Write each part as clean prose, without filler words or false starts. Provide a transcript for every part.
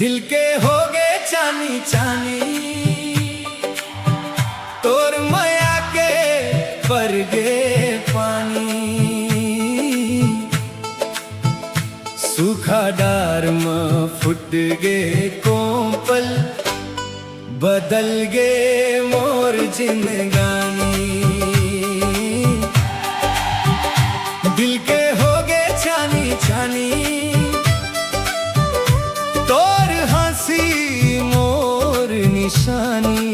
दिल के हो गए चानी चानी, तोर माया के पर गे पानी। सूखा डार में फुट गे कोंपल, बदल गे मोर जिंदगानी। दिल के हो गए चानी चानी, तोर हंसी मोर निशानी।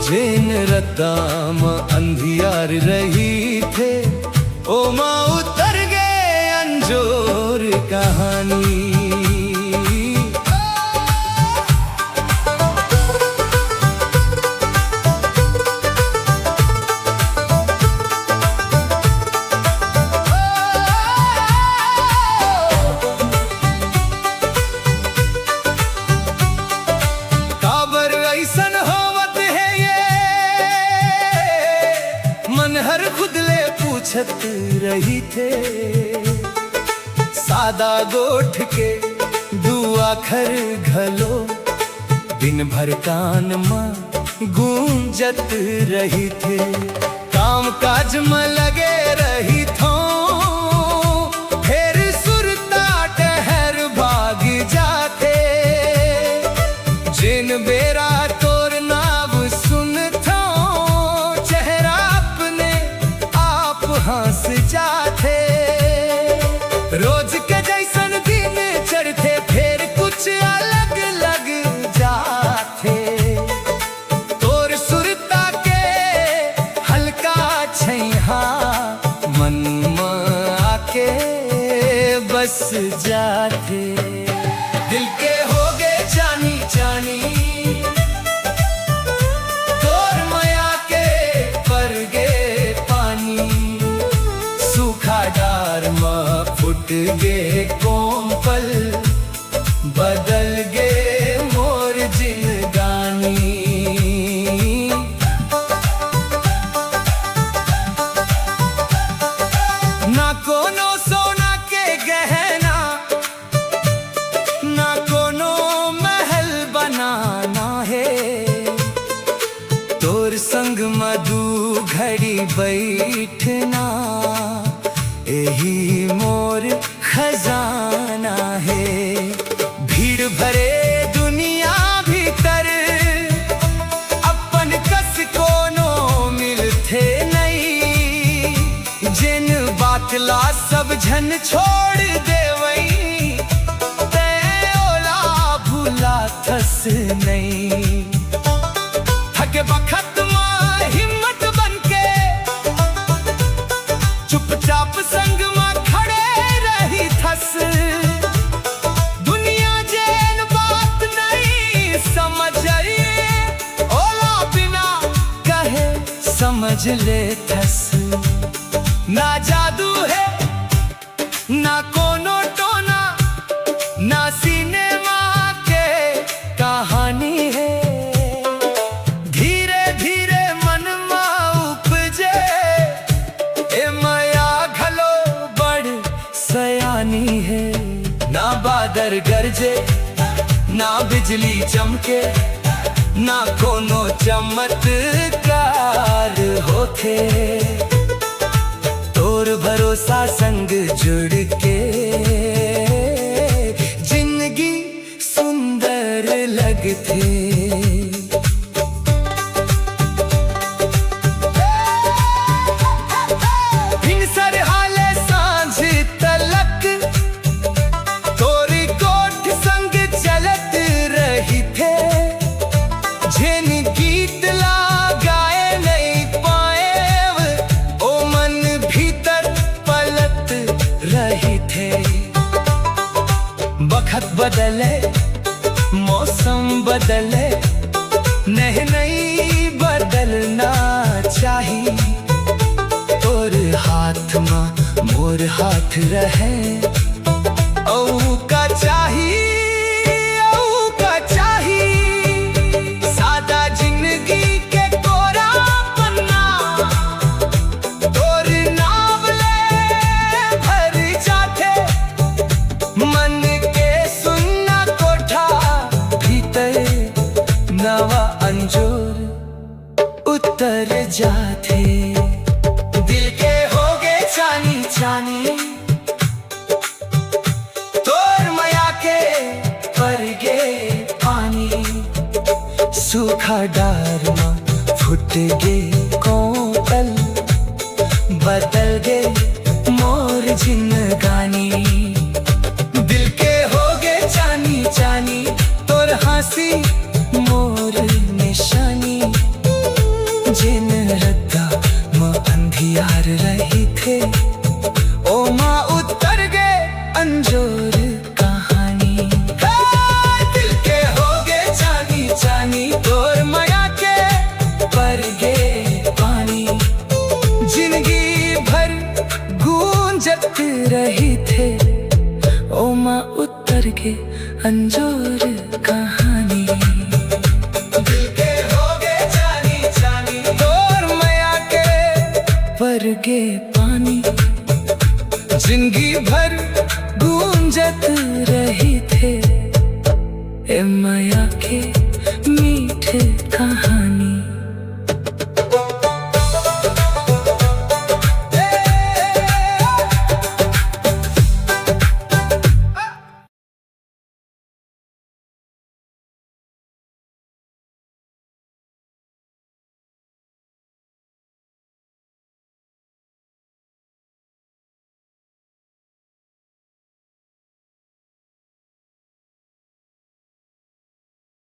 जेन रताम अंधियार रही थे, ओ माँ उतर गए अंजोर कहानी। हर खुदले पूछत रही थे, सादा गोठ के दुआ खर घलो। दिन भर कान में गूंजत रही थे, काम काज में लगे रही थो। फिर सुरता टहर भाग जाते, जिन बेरा तोर नाव सुनथो, चेहरा अपने आप हंस जाते। रोज के जैसन दिन चढ़ते, फिर कुछ अलग लग जाते। तोर सुरता के हल्का छैहा मन में आके बस जाते। दिल के हो गए जानी जानी, तोर माया के पर गे पानी। सूखा डार में फुट गे कोंपल, बदल गे मोर जिंदगानी। ना कोनो सोना के गहना, ना कोनो महल बनाना है। तोर संग मधु घड़ी बैठना, यही मोर खजाना है। भीड़ भरे दुनिया भीतर, अपन कस कोनो मिलते नहीं। जिन बातला सब झन छोड़ देवई, ते ओला भूला थस नहीं। थके बखत में हिम्मत बनके, चुपचाप संग में खड़े रही थस। दुनिया जेन बात नहीं समझ आई, ओला बिना कहे समझ ले थस। ना जादू है ना कोनो टोना, ना सिनेमा के कहानी है। धीरे धीरे मन में उपजे, ए माया घलो बड़ सयानी है। ना बादर गरजे, ना बिजली चमके, ना कोनो चमत्कार होथे। तोर भरोसा संग जुड़ के, जिंदगी सुंदर लगते। वक्त बदले मौसम बदले नहीं बदलना चाहिए। तोर हाथ में मोर हाथ रहे औ का चाही सादा जिंदगी के कोरा पन्ना। तोर नावले भर जाते मन के सुनना कोठा भीतर नवा अंजोर उतर जाते। दिल के होगे चानी चानी तोर माया के पर गे पानी। सूखा डार में फुट गे कोपल बदल गे मोर जिंदगानी। दिल के होगे चानी चानी तोर हंसी मोर निशानी। जिन रद्दा में अंधियार रही थे ओ माँ उतर गए अंजोर कहानी। दिल के होगे चानी चानी तोर माया के पर गे पानी। जिंदगी भर गूंजत रही थे ओ माँ उतर के अंजोर कहानी। दिल के होगे चानी चानी तोर माया के पर गे पानी। जिंदगी भर गूंजत रही थे ए माया।